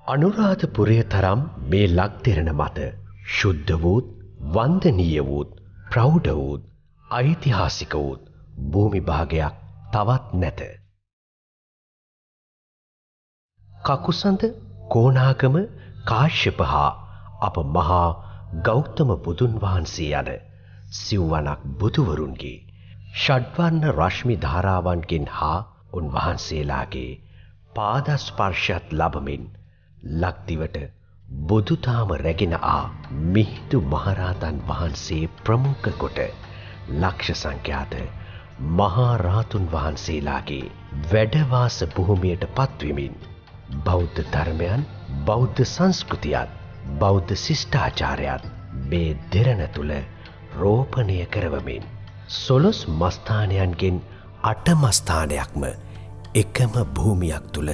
අනුරාධපුරය තරම් මේ ලක්දෙරණ මත ශුද්ධ වූත් වන්දනීය වූත් ප්‍රෞಢ වූත් ඓතිහාසික වූත් භූමි භාගයක් තවත් නැත. කකුසඳ කෝණාගම කාශ්‍යප හා අප මහා ගෞතම බුදුන් වහන්සේ යන සිව්වනක් බුදුවරුන්ගේ ෂඩ්වර්ණ රශ්මි ධාරාවන්ගෙන් හා උන්වහන්සේලාගේ පාදස්පර්ශයත් ලබමින් ලක්දිවට බුදුතාම රැගෙන ආ මිහිඳු මහරහතන් වහන්සේ ප්‍රමුඛ කොට ලක්ෂ සංඛ්‍යාත මහා රහතුන් වහන්සේලාගේ වැඩවාස භූමියට පත්වෙමින් බෞද්ධ ධර්මයන් බෞද්ධ සංස්කෘතියත් බෞද්ධ ශිෂ්ටාචාරයත් මේ දෙරණ තුල රෝපණය කරවමින් සොළොස් මස්ථානයන්ගෙන් අටමස්ථානයක්ම එකම භූමියක් තුල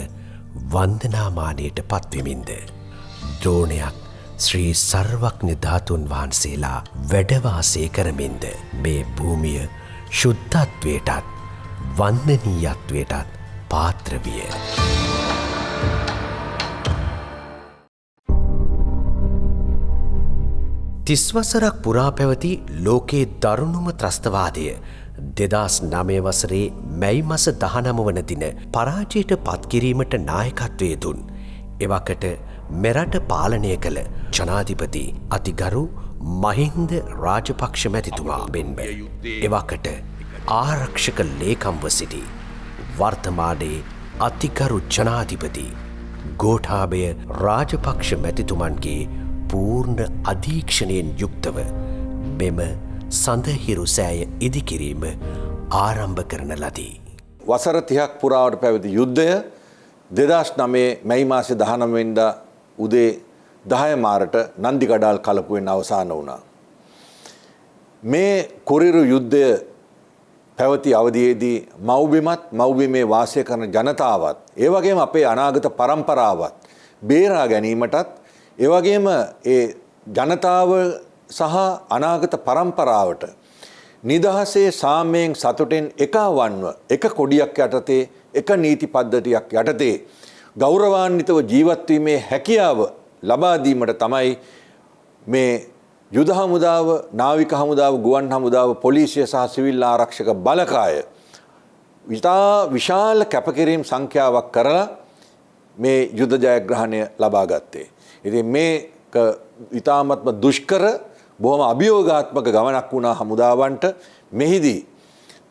වන්දනාමානයට පත්වෙමින්ද ද්‍රෝණයක් ශ්‍රී සර්වඥ ධාතුන් වහන්සේලා වැඩවාසය කරමින්ද මේ භූමිය ශුද්ධත්වයටත් වන්දනීයත්වයටත් පාත්‍ර විය. තිස්වසරක් පුරා පැවති ලෝකයේ දරුණුම ත්‍රස්තවාදය 2009 වසරේ මැයි මස 19 වන දින පරාජයට පත්කිරීමට නායකත්වය දුන් එවකට මෙරට පාලනය කළ ජනාධිපති අතිගරු මහින්ද රාජපක්ෂ මැතිතුමා මෙන්ම එවකට ආරක්ෂක ලේකම්ව සිටි වර්තමානයේ අතිගරු ජනාධිපති ගෝඨාභය රාජපක්ෂ මැතිතුමන්ගේ පූර්ණ අධීක්ෂණයෙන් යුක්තව මෙම සඳහිරු සෑය ඉදිකිරීම ආරම්භ කරන ලදී. වසර 30ක් පුරාවට පැවති යුද්ධය 2009 මැයි මාසේ 19 වෙනිදා උදේ 10 මාරට නන්දිකඩාල් කලපුවෙන් අවසන් වුණා. මේ කුරිරු යුද්ධය පැවති අවධියේදී මව්බිමත් මව්බිමේ වාසය කරන ජනතාවත් ඒ වගේම අපේ අනාගත පරම්පරාවත් බේරා ගැනීමටත් ඒ වගේම ඒ ජනතාව සහ අනාගත පරම්පරාවට නිදහසේ සාමයෙන් සතුටෙන් එකවන්ව එක කොඩියක් යටතේ එක නීති පද්ධතියක් යටතේ ගෞරවාන්විතව ජීවත් වීමේ හැකියාව ලබා දීමට තමයි මේ යුද හමුදාව, නාවික හමුදාව, ගුවන් හමුදාව, පොලිසිය සහ සිවිල් ආරක්ෂක බලකාය විශාල කැපකිරීම් සංඛ්‍යාවක් කරලා මේ යුද ජයග්‍රහණය ලබා ගත්තේ. ඉතින් මේක ඉතාමත්ම දුෂ්කර බොහොම අභියෝගාත්මක ගමනක් වුණා හමුදාවන්ට. මෙහිදී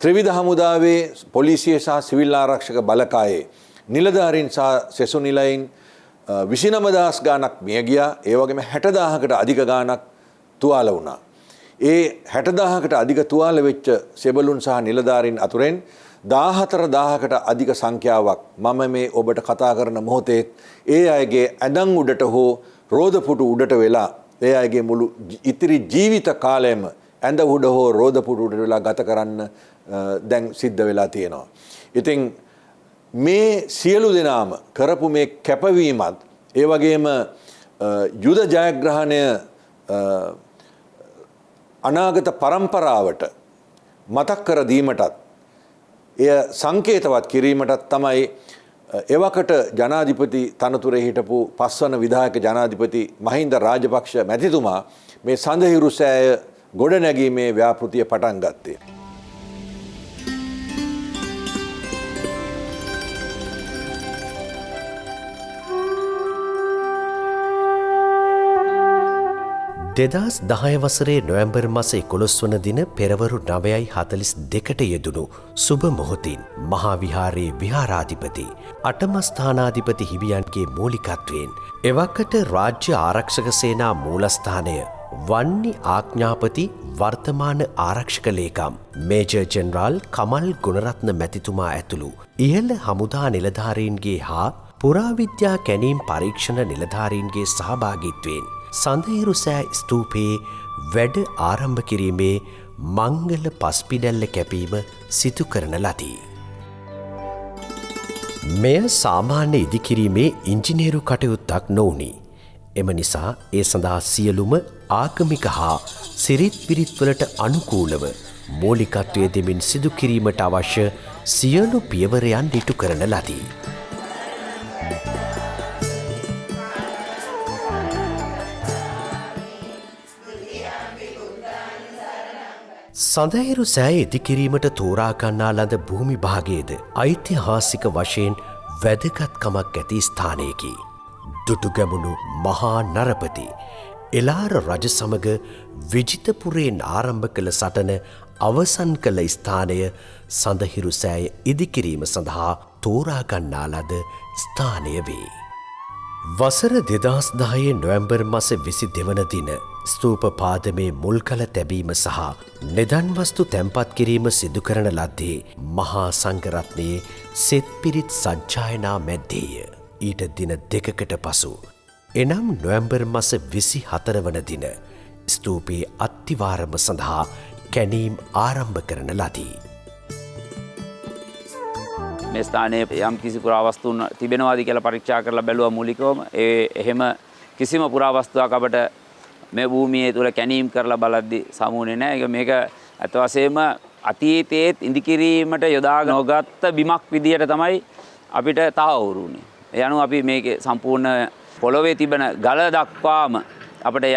ත්‍රිවිධ හමුදාවේ පොලිසිය සහ සිවිල් ආරක්ෂක බලකායේ නිලධාරීන් සහ සෙසු නිලයින් 29000 ගාණක් මිය ගියා. ඒ වගේම 60000කට අධික ගාණක් තුවාල වුණා. ඒ 60000කට අධික තුවාල වෙච්ච සෙබළුන් සහ නිලධාරීන් අතුරෙන් 14000කට අධික සංඛ්‍යාවක් මම මේ ඔබට කතා කරන මොහොතේ ඒ අයගේ ඇඳන් උඩට හෝ රෝදපුටු උඩට වෙලා ඒ අයගේ මුළු ඉතිරි ජීවිත කාලයම ඇඳ උඩ හෝ රෝදපුටු උඩට වෙලා ගත කරන්න දැන් සිද්ධ වෙලා තියෙනවා. ඉතින් මේ සියලු දෙනාම කරපු මේ කැපවීමත් ඒ වගේම යුද ජයග්‍රහණය අනාගත පරම්පරාවට මතක් කර දීමටත් එය සංකේතවත් කිරීමටත් තමයි එවකට ජනාධිපති තනතුරේ හිටපු පස්වන විධායක ජනාධිපති මහින්ද රාජපක්ෂ මැතිතුමා මේ සඳහිරු සෑය ගොඩනැගීමේ ව්‍යාපෘතිය පටන් ගත්තේ. දෙදස් 10 වසරේ නොවැම්බර් මස 11 වන දින පෙරවරු 9:42ට යෙදුණු සුබ මොහොතින් මහා විහාරයේ විහාරාධිපති අටමස්ථානාධිපති හිමියන්ගේ මූලිකත්වයෙන් එවකට රාජ්‍ය ආරක්ෂක සේනා මූලස්ථානය වන්නි ආඥාපති වර්තමාන ආරක්ෂක ලේකම් මේජර් ජෙනරාල් කමල් ගුණරත්න මැතිතුමා ඇතුළු ඉහළ හමුදා නිලධාරීන්ගේ හා පුරාවිද්‍යා කැණීම් පරීක්ෂණ නිලධාරීන්ගේ සහභාගීත්වයෙන් සඳහිරු සෑ ස්තූපයේ වැඩ ආරම්භ කිරීමේ මංගල පස්පිඩැල්ල කැපීම සිදු කරන ලදී. මෙය සාමාන්‍ය ඉදිකිරීමේ ඉංජිනේරු කටයුත්තක් නොවුනි. එම නිසා ඒ සඳහා සියලුම ආගමික හා සිරිත් විරිත්වලට අනුකූලව මූලිකත්වය දෙමින් සිදු කිරීමට අවශ්‍ය සියලු පියවරයන් ඉටු කරන ලදී. සඳහිරු සෑය ඉදිකිරීමට තෝරා ගන්නා ලද භූමි භාගයේද ඓතිහාසික වශයෙන් වැදගත්කමක් ඇති ස්ථානයකි. දුටුගැමුණු මහා නරපති එලාර රජ සමග විජිතපුරයෙන් ආරම්භ කළ සටන අවසන් කළ ස්ථානය සඳහිරු සෑය ඉදිකිරීම සඳහා තෝරාගන්නා ලද ස්ථානය වේ. වසර 2010 නොවැම්බර් මස 22 වන දින ස්තූප පාදමේ මුල්කල තැබීම සහ නිදන් වස්තු තැන්පත් කිරීම සිදු කරන ලද්දේ මහා සංඝරත්නයේ සෙත් පිරිත් සජ්ජායනා මැද්දේය. ඊට දින දෙකකට පසු එනම් නොවැම්බර් මස 24 වන දින ස්තූපයේ අත්තිවාරම සඳහා කැණීම් ආරම්භ කරන ලදී. මේ ස්ථානයේ යම් කිසි පුරාවස්තුන් තිබෙනවාද කියලා පරීක්ෂා කරලා බැලුවා මූලිකවම. එහෙම කිසිම පුරාවස්තුවක් අපට මේ භූමියේ තුල කැණීම් කරලා බලද්දී සමුනේ නැහැ. මේක අත වශයෙන්ම අතීතයේ ඉදිකිරීමට යොදා නොගත් බිමක් විදියට තමයි අපිට තහවුරු වුනේ. ඒ අනුව අපි මේකේ සම්පූර්ණ පොළොවේ තිබෙන ගල දක්වාම අපිට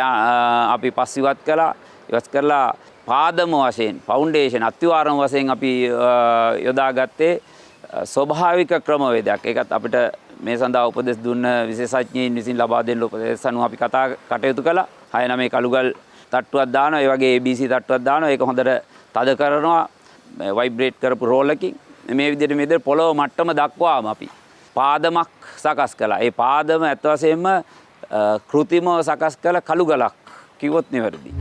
අපි පස් ඉවත් කළා. ඉවත් කරලා පාදම වශයෙන් ෆවුන්ඩේෂන් අත්තිවාරම වශයෙන් අපි යොදාගත්තේ ස්වභාවික ක්‍රමවේදයක්. ඒකත් අපිට මේ සඳහා උපදෙස් දුන්න විශේෂඥයින් විසින් ලබා දෙන උපදෙස් අනුව අපි කටයුතු කළා. 6-9 කළුගල් තට්ටුවක් දානවා. ඒ වගේ ABC තට්ටුවක් දානවා. ඒක හොඳට තද කරනවා. වයිබ්‍රේට් කරපු රෝලකින් මේ විදිහට පොළොව මට්ටම දක්වාම අපි පාදමක් සකස් කළා. ඒ පාදම ඇත්ත වශයෙන්ම කෘතිමව සකස් කළ කළුගලක් කිව්වොත් නිවැරදි.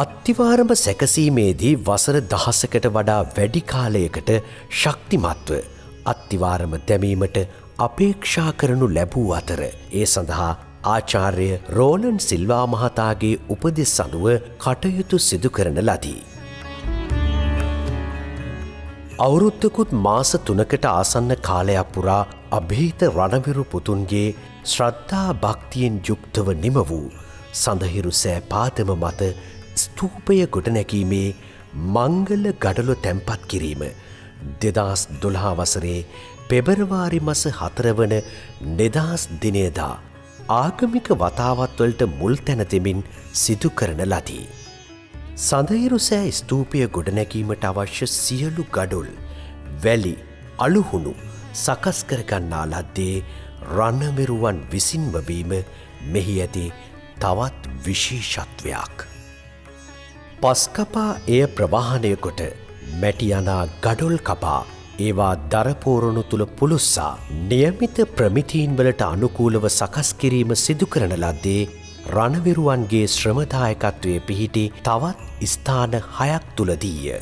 අත්තිවාරම සැකසීමේදී වසර 10කට වඩා වැඩි කාලයකට ශක්තිමත්ව අත්තිවාරම දැමීමට අපේක්ෂා කරනු ලැබූ අතර ඒ සඳහා ආචාර්ය රෝලන් සිල්වා මහතාගේ උපදෙස් අනුව කටයුතු සිදු කරන ලදී. අවුරුද්දකුත් මාස 3කට ආසන්න කාලයක් පුරා අභීත රණවිරු පුතුන්ගේ ශ්‍රද්ධා භක්තියෙන් යුක්තව නිම වූ සඳහිරු සෑ පාදම මත ස්තූපය ගොඩනැකීමේ මංගල ගඩොල තැන්පත් කිරීම 2012 වසරේ පෙබරවාරි මස 4 වන නිදහස් දිනයදා ආගමික වතාවත්වලට මුල් තැන දෙමින් සිදු කරන ලදී. සඳහිරු සෑ ස්තූපය ගොඩනැකීමට අවශ්‍ය සියලු ගඩොල් වැලි අලුහුණු සකස් කරගන්නා ලද්දේ රණවිරුවන් විසින්ම වීම මෙහි ඇති තවත් විශේෂත්වයක්. පස්කපා එය ප්‍රවාහනය කොට මැටියනා ගඩොල් කපා ඒවා දරපෝරණු තුළ පුළුස්සා නියමිත ප්‍රමිතීන්වලට අනුකූලව සකස් කිරීම සිදු කරන ලද්දේ රණවිරුවන්ගේ ශ්‍රමදායකත්වයේ පිහිටි තවත් ස්ථාන 6ක් තුලදීය.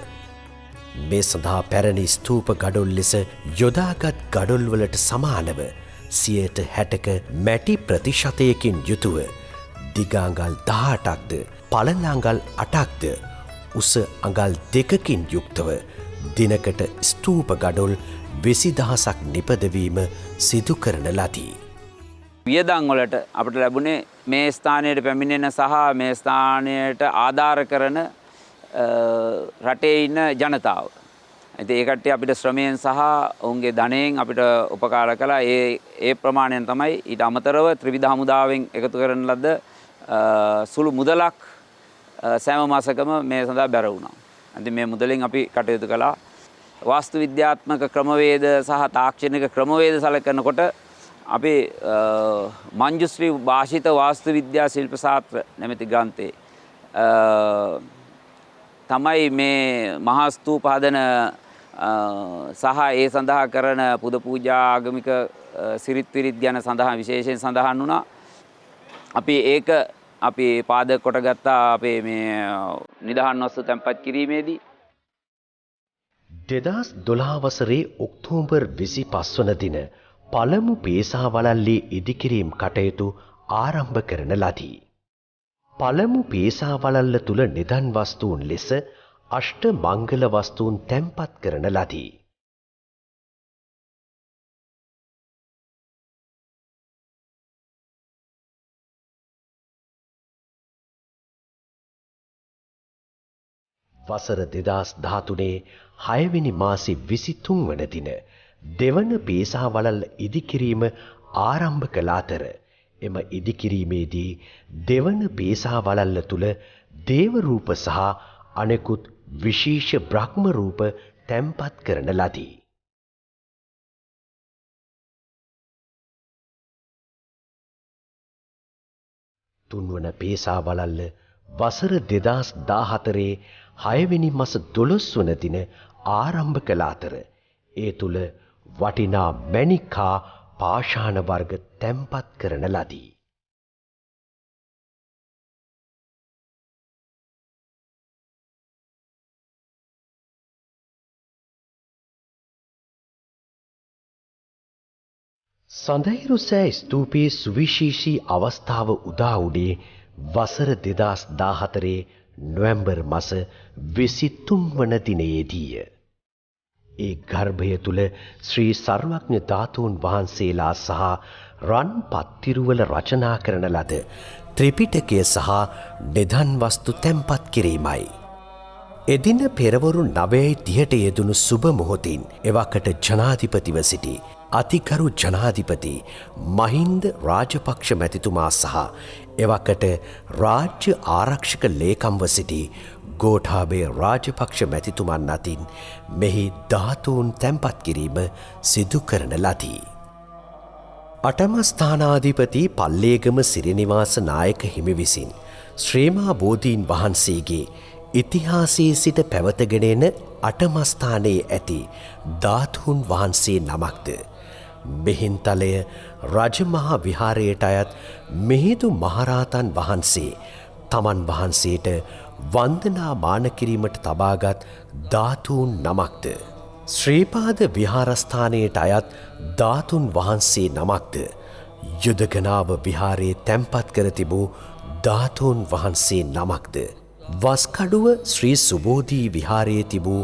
මේ සඳහා පැරණි ස්තූප ගඩොල් ලෙස යොදාගත් ගඩොල්වලට සමානව 60%ක මැටි ප්‍රතිශතයකින් යුතුව දිගාංගල් 18ක්ද පළලාංගල් 8ක්ද උස අඟල් 2කින් යුක්තව දිනකට ස්තූප ගඩොල් 20000ක් නිපදවීම සිදු කරන ලදී. වියදම් වලට අපිට ලැබුණේ මේ ස්ථානයට පැමිණෙන සහ මේ ස්ථානයට ආධාර කරන රටේ ඉන්න ජනතාව. ඉතින් ඒ කට්ටිය අපිට ශ්‍රමයෙන් සහ ඔවුන්ගේ ධනයෙන් අපිට උපකාර කළා. ඒ ප්‍රමාණයෙන් තමයි ඊට අමතරව ත්‍රිවිධ හමුදාවෙන් එකතු කරන ලද සුළු මුදලක් සෑම මාසකම මේ සඳහා බැර වුණා. ඉතින් මේ මුදලෙන් අපි කටයුතු කළා. වාස්තු විද්‍යාත්මක ක්‍රමවේද සහ තාක්ෂණික ක්‍රමවේද සලකනකොට අපි මංජුශ්‍රී භාෂිත වාස්තු විද්‍යා ශිල්ප ශාස්ත්‍ර නැමැති ග්‍රන්ථයේ තමයි මේ මහා ස්තූප හදන සහ ඒ සඳහා කරන පුද පූජා ආගමික සිරිත් විරිත් ගැන සඳහන් විශේෂයෙන් සඳහන් වුණා. අපි පාදක කොටගත්තා අපේ මේ නිදහස් වස්තු තැන්පත් කිරීමේදී. 2012 වසරේ ඔක්තෝබර් 25 වන දින පළමු පේසා වලල්ලේ ඉදිකිරීම් කටයුතු ආරම්භ කරන ලදී. පළමු පේසා වලල්ල තුල නිදන් වස්තුන් ලෙස අෂ්ට මංගල වස්තුන් තැන්පත් කරන ලදී. වසර 2013 6වෙනි මාසේ 23 වන දින දෙවන පේසා වලල් ඉදිකිරීම ආරම්භ කළ අතර එම ඉදිකිරීමේදී දෙවන පේසා වලල්ල තුල දේව රූප සහ අනෙකුත් විශේෂ බ්‍රහ්ම රූප තැන්පත් කරන ලදී. තුන්වන පේසා වලල්ල වසර 2014 6වෙනි මාස 12 වන දින ආරම්භ කළ අතර ඒ තුල වටිනා මැණික් හා පාෂාණ වර්ග තැන්පත් කරන ලදී. සඳහිරු සෑ ස්තූපයේ සුවිශේෂී අවස්ථාව උදා වුණේ වසර 2014 නොවැම්බර් මාස 23 වන දිනයේදීය. ඒ ගර්භය තුල ශ්‍රී සර්වඥ ධාතුන් වහන්සේලා සහ රන් පත්තිරුවල රචනා කරන ලද ත්‍රිපිටකය සහ නිධන් වස්තු තැන්පත් කිරීමයි. එදින පෙරවරු 9:30ට යෙදුණු සුබ මොහොතින් එවකට ජනාධිපතිව සිටි අතිගරු ජනාධිපති මහින්ද රාජපක්ෂ මැතිතුමා සහ එවකට රාජ්‍ය ආරක්ෂක ලේකම්ව සිටි ගෝඨාභය රාජපක්ෂ මැතිතුමන් අතින් මෙහි ධාතුන් තැන්පත් කිරීම සිදු කරන ලදී. අටම ස්ථානාධිපති පල්ලේගම සිරිනිවාස නායක හිමි විසින් ශ්‍රේමා බෝධීන් වහන්සේගේ ඉතිහාසයේ සිට පැවතගෙන එන අටම ස්ථානයේ ඇති ධාතුන් වහන්සේ නමක්ද මිහින්තලය රජමහා විහාරයට අයත් මිහිඳු මහරහතන් වහන්සේ තමන් වහන්සේට වන්දනා මාන කිරීමට තබාගත් ධාතුන් නමක්ද ශ්‍රීපාද විහාරස්ථානයට අයත් ධාතුන් වහන්සේ නමක්ද යුදගනාව විහාරයේ තැන්පත් කර තිබූ ධාතුන් වහන්සේ නමක්ද වස්කඩුව ශ්‍රී සුබෝධී විහාරයේ තිබූ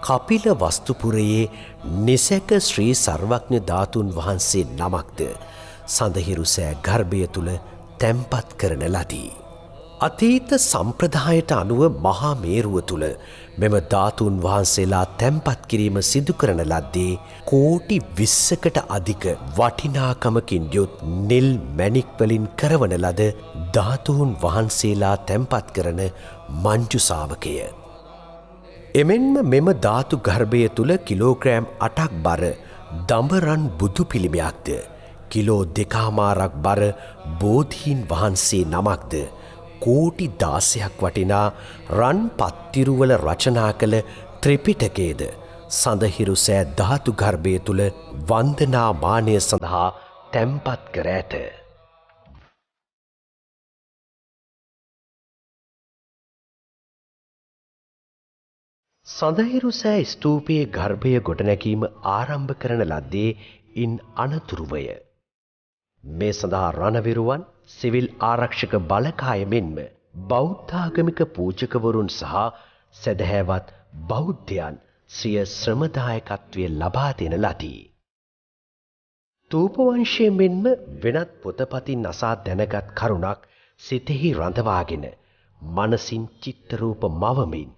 කපිල වස්තුපුරයේ නිසැක ශ්‍රී සර්වඥ ධාතුන් වහන්සේ නමක්ද සඳහිරු සෑ ගර්භය තුල තැන්පත් කරන ලදී. අතීත සම්ප්‍රදායට අනුව මහා මේරුව තුල මෙම ධාතුන් වහන්සේලා තැන්පත් කිරීම සිදු කරන ලද්දේ කෝටි 20කට අධික වටිනාකමකින් යුත් නිල් මැණික් වලින් කරවන ලද ධාතුන් වහන්සේලා තැන්පත් කරන මංජු ශාවකය. එමෙන්ම මෙම ධාතු ගර්භය තුල කිලෝග්‍රෑම් 8ක් බර දඹරන් බුදු පිළිමයක්ද කිලෝ 2.5ක් බර බෝධීන් වහන්සේ නමක්ද කෝටි 16ක් වටිනා රන් පත්තිරුවල රචනා කළ ත්‍රිපිටකයේද සඳහිරු සෑ ධාතු ගර්භය තුල වන්දනා මානය සඳහා තැන්පත් කර ඇත. සඳහිරු සෑ ස්තූපයේ ගර්භය ගොඩනැගීම ආරම්භ කරන ලද්දේ ඉන් අනතුරුවය. මේ සඳහා රණවිරුවන් සිවිල් ආරක්ෂක බලකාය මෙන්ම බෞද්ධාගමික පූජකවරුන් සහ සැදැහැවත් බෞද්ධයන් සිය ශ්‍රමදායකත්වය ලබා දෙන ලදී. තූපවංශය මෙන්ම වෙනත් පොතපතින් අසා දැනගත් කරුණක් සිතෙහි රඳවාගෙන මනසින් චිත්තරූප මවමින්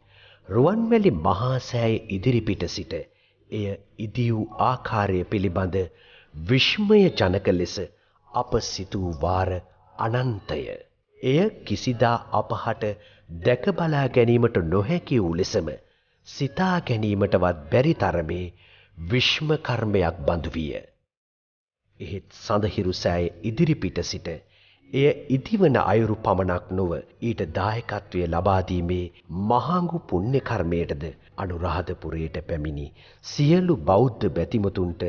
රුවන්වැලි මහා සෑය ඉදිරිපිට සිට එය ඉදි වූ ආකාරය පිළිබඳ විස්මය ජනක ලෙස අප සිතූ වාර අනන්තය. එය කිසිදා අපහට දැක බලා ගැනීමට නොහැකි වූ ලෙසම සිතා ගැනීමටවත් බැරි තරමේ විස්ම කර්මයක් බඳු විය. එහෙත් සඳහිරු සෑය ඉදිරිපිට සිට එය ඉදිවන අයුරු පමණක් නොව ඊට දායකත්වය ලබා දීමේ මහඟු පුණ්‍ය කර්මයටද අනුරාධපුරයට පැමිණි සියලු බෞද්ධ බැතිමතුන්ට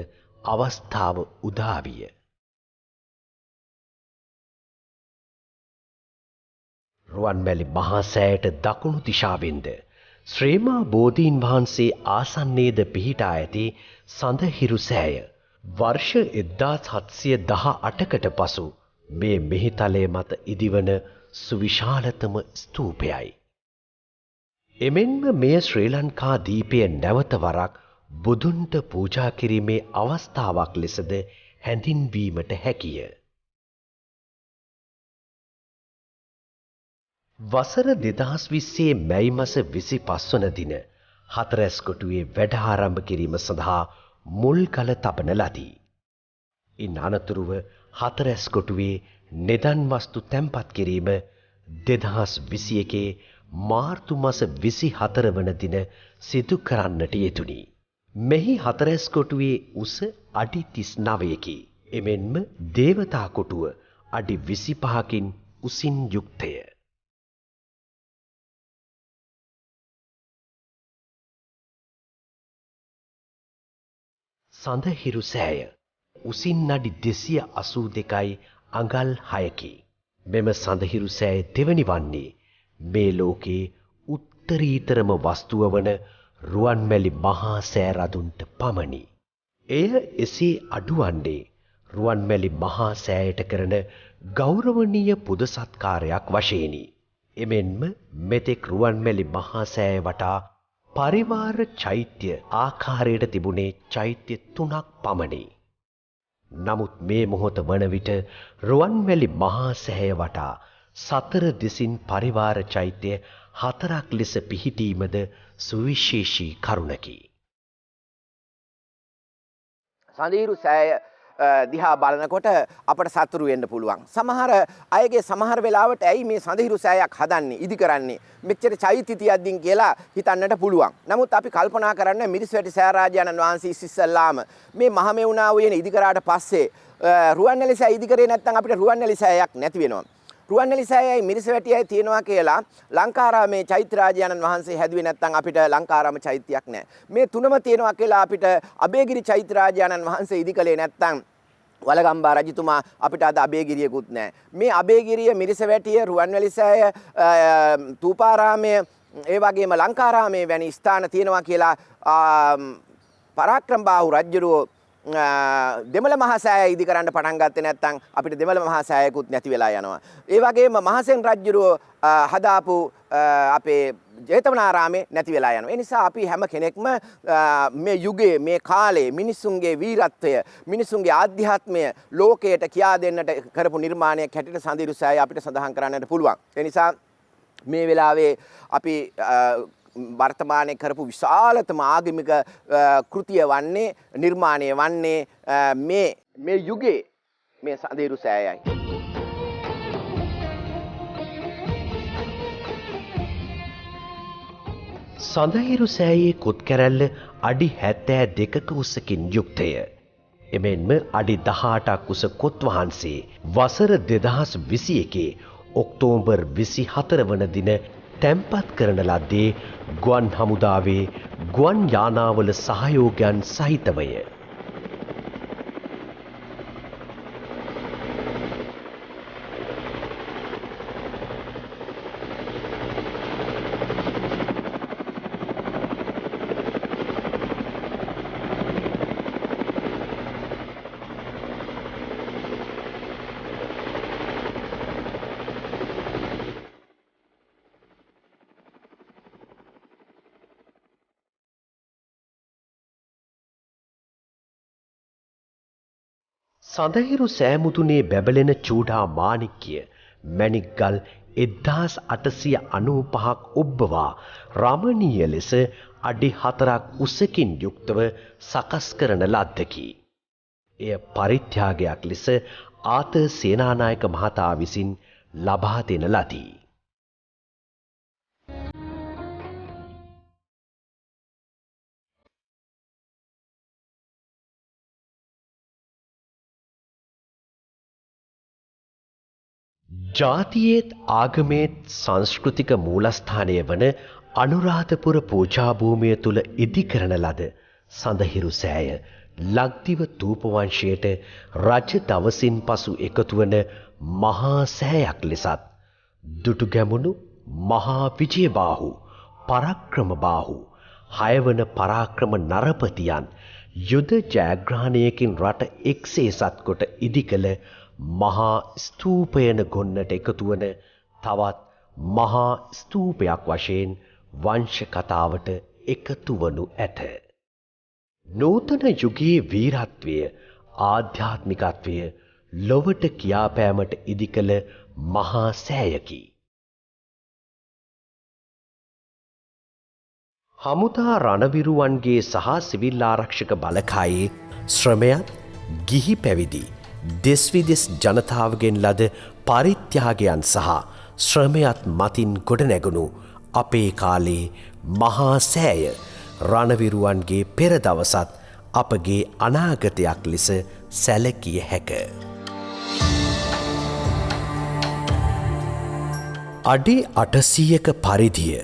අවස්ථාව උදා විය. රුවන්මැලි මහා සෑයට දකුණු දිශාවෙන්ද ශ්‍රේමා බෝධීන් වහන්සේ ආසන්නයේද පිහිටා ඇති සඳහිරු සෑය වර්ෂ 1718කට පසු මේ මෙහිතලය මත ඉදිවන සුවිශාලතම ස්තූපයයි. එමෙන්ම මෙය ශ්‍රී ලංකා දීපය නැවත වරක් බුදුන්ට පූජා කිරීමේ අවස්ථාවක් ලෙසද හැඳින්වීමට හැකිය. වසර 2020 මැයි මස 25 වන දින හතරැස්කොටුවේ වැඩ ආරම්භ කිරීම සඳහා මුල් කළ තබන ලදී. ඉන් අනතුරුව හතරැස්කොටුවේ නිදන් වස්තු තැන්පත් කිරීම 2021 මාර්තු මාස 24 වන දින සිදු කරන්නට යෙදුණි. මෙහි හතරැස් කොටුවේ උස අඩි 39කි. එමෙන්ම දේවතා කොටුව අඩි 25කින් උසින් යුක්තය. සඳහිරු සෑය උසින් අඩි 282යි අඟල් 6කි. මෙම සඳහිරු සෑය දෙවනි වන්නේ මේ ලෝකේ උත්තරීතරම වස්තුව වන රුවන්මැලි මහා සෑ රදුන්ට පමණි. එය එසේ අඩුවන්නේ රුවන්මැලි මහා සෑයට කරන ගෞරවනීය පුද සත්කාරයක් වශයෙනි. එමෙන්ම මෙතෙක් රුවන්මැලි මහා සෑය වටා පරිවාර චෛත්‍ය ආකාරයට තිබුණේ චෛත්‍ය 3ක් පමණි. නමුත් මේ මොහොත වන විට රුවන්මැලි මහා සෑය වටා සතර දෙසින් පරිවාර චෛත්‍ය 4ක් ලෙස පිහිටීමද සුවිශේෂී කරුණකි. සඳහිරු සෑය දිහා බලනකොට අපට සතුරු වෙන්න පුළුවන්. සමහර අයගේ සමහර වෙලාවට ඇයි මේ සඳහිරු සෑයක් හදන්නේ, ඉදි කරන්නේ, මෙච්චර චෛත්‍ය තියද්දින් කියලා හිතන්නට පුළුවන්. නමුත් අපි කල්පනා කරන්න මිරිස්වැටි සෑ රාජානන් වහන්සේ ඉස්සෙල්ලාම මේ මහමෙවුනා උයන ඉදි කරාට පස්සේ රුවන්වැලි සෑ ඉදි කරේ නැත්නම් අපිට රුවන්වැලි සෑයක් නැති වෙනවා. රුවන්වැලි සෑයයි මිරිසවැටියයි තියෙනවා කියලා ලංකාරාමේ චෛත්‍ය රාජානන් වහන්සේ හැදුවේ නැත්නම් අපිට ලංකාරාම චෛත්‍යයක් නැහැ. මේ තුනම තියෙනවා කියලා අපිට අබේගිරි චෛත්‍ය රාජානන් වහන්සේ ඉදි කළේ නැත්නම් වලගම්බා රජතුමා අපිට අද අබේගිරියකුත් නැහැ. මේ අබේගිරිය මිරිසවැටිය රුවන්වැලි සෑය තූපාරාමය ඒ වගේම ලංකාරාමේ වැනි ස්ථාන තියෙනවා කියලා පරාක්‍රම බාහු රජුරෝ දෙමළ මහා සෑය ඉදි කරන්න පටන් ගත්තේ නැත්නම් අපිට දෙමළ මහා සෑයකුත් නැති වෙලා යනවා. ඒ වගේම මහසෙන් රජුරෝ හදාපු අපේ ජේතවනාරාමේ නැති වෙලා යනවා. ඒ නිසා අපි හැම කෙනෙක්ම මේ යුගයේ මේ කාලේ මිනිසුන්ගේ වීරත්වය, මිනිසුන්ගේ ආධ්‍යාත්මය ලෝකයට කියා දෙන්නට කරපු නිර්මාණයක් හැටියට සඳහිරු සෑය අපිට සඳහන් කරන්නට පුළුවන්. ඒ නිසා මේ වෙලාවේ අපි වර්තමානයේ කරපු විශාලතම ආගමික කෘතිය වන්නේ නිර්මාණය වන්නේ මේ යුගයේ මේ සඳහිරු සෑයයි. සඳහිරු සෑයේ කොත් කැරැල්ල අඩි 72ක උසකින් යුක්තය. එමෙන්ම අඩි 18ක් උස කොත් වහන්සේ වසර 2021 ඔක්තෝබර් 24 වන දින තැන්පත් කරන ලද්දේ ගුවන් හමුදාවේ ගුවන් යානාවල සහයෝගයන් සහිතවය. සඳහිරු සෑමුදුනේ බැබලෙන චූඩා මාණික්‍ය මැණික්ගල් 1895ක් ඔබ්බවා රමණීය ලෙස අඩි 4ක් උසකින් යුක්තව සකස් කරන ලද්දකි. එය පරිත්‍යාගයක් ලෙස ආත සේනානායක මහතා විසින් ලබා දෙන ලදී. ජාතියේත් ආගමේත් සංස්කෘතික මූලස්ථානය වන අනුරාධපුර පූජා භූමිය තුල ඉදි කරන ලද සඳහිරු සෑය ලක්දිව තූපවංශයට රජ දවසින් පසු එකතු වන මහා සෑයක් ලෙසත් දුටුගැමුණු මහා විජයබාහු පරාක්‍රමබාහු 6 වන පරාක්‍රම නරපතියන් යුද ජයග්‍රහණයකින් රට එක්සේසත් කොට ඉදි කළ මහා ස්තූපයන ගොන්නට එකතු වන තවත් මහා ස්තූපයක් වශයෙන් වංශ කතාවට එකතු වනු ඇත. නූතන යුගයේ වීරත්වය ආධ්‍යාත්මිකත්වය ලොවට කියාපෑමට ඉදි කළ මහා සෑයකි. හමුදා රණවිරුවන්ගේ සහ සිවිල් ආරක්ෂක බලකායේ ශ්‍රමයත් ගිහි පැවිදි දෙස්විදෙස් ජනතාවගෙන් ලද පරිත්‍යාගයන් සහ ශ්‍රමයත් මතින් ගොඩනැගුණු අපේ කාලේ මහා සෑය රණවිරුවන්ගේ පෙර දවසත් අපගේ අනාගතයක් ලෙස සැලකිය හැක. අඩි 800ක පරිදිය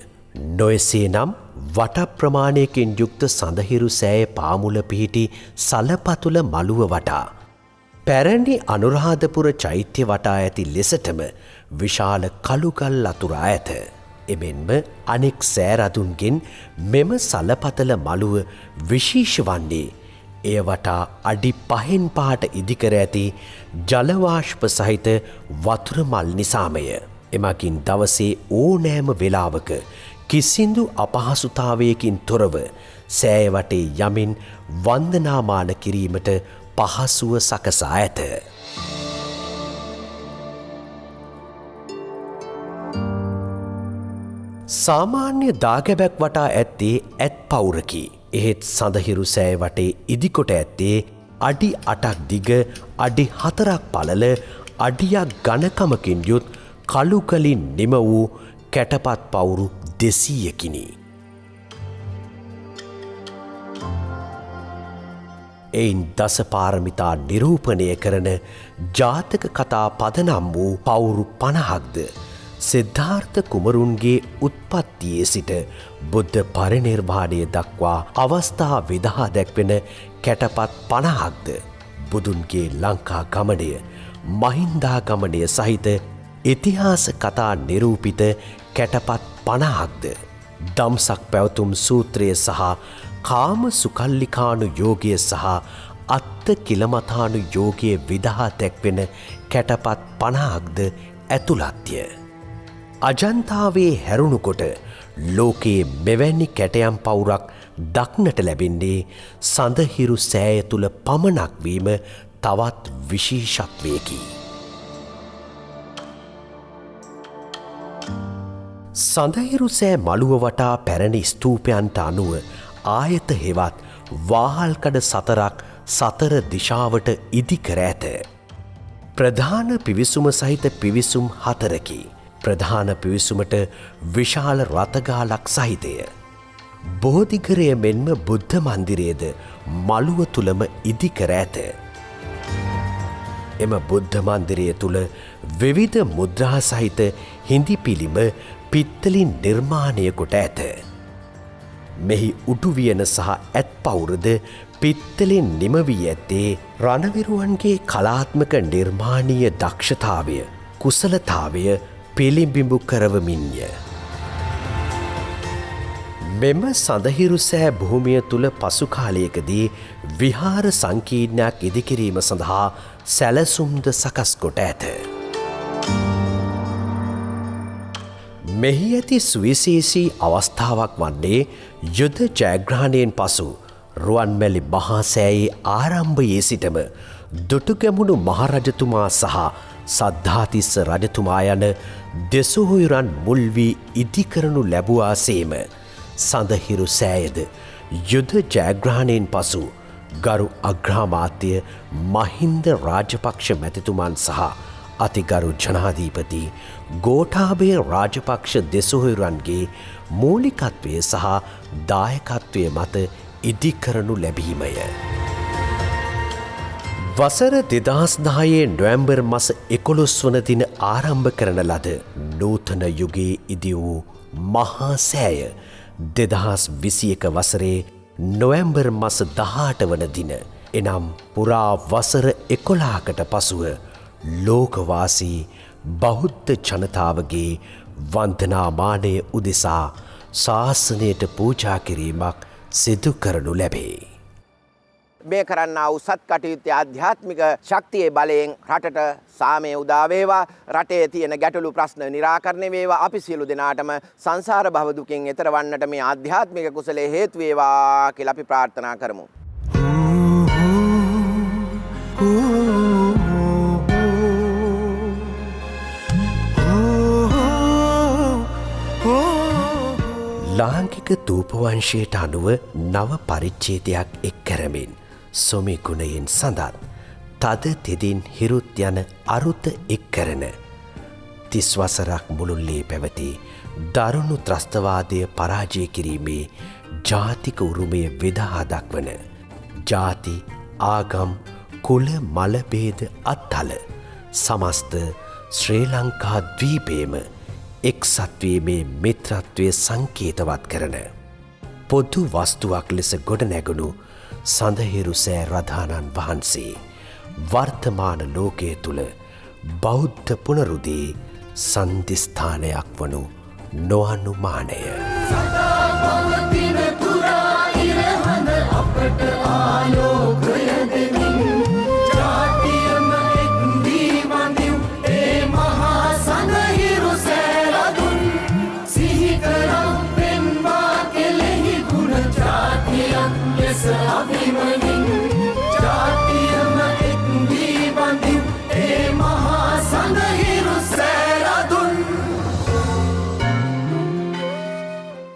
නොයසේ නම් වට ප්‍රමාණයකින් යුක්ත සඳහිරු සෑය පාමුල පිහිටි සලපතුල මළුව වටා පැරණි අනුරාධපුර චෛත්‍ය වටා ඇති ලෙසටම විශාල කළුගල් අතුරා ඇත. එමෙන්ම අනෙක් සෑරදුන්ගෙන් මෙම සලපතල මළුව විශේෂ වන්නේ එය වටා අඩි 5න් 5ට ඉදිකර ඇති ජලවාෂ්ප සහිත වතුර මල් නිසාමය. එමකින් දවසේ ඕනෑම වෙලාවක කිසිදු අපහසුතාවයකින් තොරව සෑය වටේ යමින් වන්දනාමාන කිරීමට පහසුව සකසා ඇත. සාමාන්‍ය දාගැබැක් වටා ඇත්තේ ඇත් පවුරකි. එහෙත් සඳහිරු සෑය වටේ ඉදිකොට ඇත්තේ අඩි 8ක් දිග අඩි 4ක් පළල අඩියක් ඝනකමකින් යුත් කළුකලින් නිම වූ කැටපත් පවුරු 200කිනි. එයින් දසපාරමිතා නිරූපණය කරන ජාතක කතා පදනම් වූ පවුරු 50ක්ද සිද්ධාර්ථ කුමරුන්ගේ උත්පත්තියේ සිට බුද්ධ පරිනිර්වාණය දක්වා අවස්ථා විදහා දැක්වෙන කැටපත් 50ක්ද බුදුන්ගේ ලංකා ගමනය මහින්දාගමනය සහිත ඉතිහාස කතා නිරූපිත කැටපත් 50ක්ද දම්සක් පැවතුම් සූත්‍රය සහ කාම සුකල්ලිකානු යෝගය සහ අත්ත කිලමතානු යෝගය විදහා දැක්වෙන කැටපත් 50ක්ද ඇතුළත්ය. අජන්තාවේ හැරුණුකොට ලෝකයේ මෙවැනි කැටයම් පවුරක් දක්නට ලැබෙන්නේ සඳහිරු සෑය තුළ පමණක් වීම තවත් විශේෂත්වයකි. සඳහිරු සෑ මළුව වටා පැරණි ස්තූපයන්ට අනුව ආයත හෙවත් වාහල්කඩ 4ක් සතර දිශාවට ඉදිකර ඇත. ප්‍රධාන පිවිසුම සහිත පිවිසුම් 4කි. ප්‍රධාන පිවිසුමට විශාල රථගාලක් සහිතය. බෝධිඝරය මෙන්ම බුද්ධ මන්දිරයේද මළුව තුළම ඉදිකර ඇත. එම බුද්ධ මන්දිරය තුළ විවිධ මුද්‍රා සහිත හිඳි පිළිම පිත්තලින් නිර්මාණය කොට ඇත. මෙහි උඩුවියන සහ ඇත් පවුරද පිත්තලෙන් නිමවී ඇත්තේ රණවිරුවන්ගේ කලාත්මක නිර්මාණීය දක්ෂතාවය කුසලතාවය පිළිබිඹු කරවමින්ය. මෙම සඳහිරු සෑ භූමිය තුළ පසු කාලයකදී විහාර සංකීර්ණයක් ඉදිකිරීම සඳහා සැලසුම්ද සකස් කොට ඇත. මෙහි ඇති සුවිශේෂී අවස්ථාවක් වන්නේ යුද ජයග්‍රහණයෙන් පසු රුවන්මැලි මහා සෑයේ ආරම්භයේ සිටම දුටුගැමුණු මහරජතුමා සහ සද්ධාතිස්ස රජතුමා යන දෙසුහොයුරන් මුල් වී ඉදිකරනු ලැබුවා සේම සඳහිරු සෑයද යුද ජයග්‍රහණයෙන් පසු ගරු අග්‍රාමාත්‍ය මහින්ද රාජපක්ෂ මැතිතුමන් සහ අතිගරු ජනාධීපති ගෝඨාභය රාජපක්ෂ දෙසුහොයුරන්ගේ මූලිකත්වය සහ දායකත්වය මත ඉදිකරනු ලැබීමය. වසර 2010 නොවැම්බර් මස 11 වන දින ආරම්භ කරන ලද නූතන යුගයේ ඉදි වූ මහා සෑය 2021 වසරේ නොවැම්බර් මස 18 වන දින එනම් පුරා වසර 11කට පසුව ලෝකවාසී බෞද්ධ ජනතාවගේ වන්දනාමානය උදෙසා ශාසනයට පූජා කිරීමක් සිදු කරනු ලැබේ. මේ කරන්නා වූ සත් කටයුත්තේ ආධ්‍යාත්මික ශක්තියේ බලයෙන් රටට සාමය උදා වේවා, රටේ තියෙන ගැටලු ප්‍රශ්න निराකරණය වේවා, අපි සියලු දෙනාටම සංසාර භව දුකෙන් එතර වන්නට මේ ආධ්‍යාත්මික කුසලයේ හේතු වේවා කියලා අපි ප්‍රාර්ථනා කරමු. ලාංකික තූපවංශයට අනුව නව පරිච්ඡේදයක් එක් කරමින් සොමි ගුණයෙන් සඳත් තද තෙදින් හිරුත් යන අරුත එක් කරන 30 වසරක් මුළුල්ලේ පැවති දරුණු ත්‍රස්තවාදය පරාජය කිරීමේ ජාතික උරුමය වෙදහා දක්වන ජාති ආගම් කුල මලභේද අත්හල සමස්ත ශ්‍රී ලංකා ද්වීපයම එක්සත්වීමේ මිත්‍රත්වය සංකේතවත් කරන පොදු වස්තුවක් ලෙස ගොඩනැගුණු සඳහිරු සෑ රධානන් වහන්සේ වර්තමාන ලෝකය තුළ බෞද්ධ පුනරුදේ සන්ධිස්ථානයක් වනු නොඅනුමානය.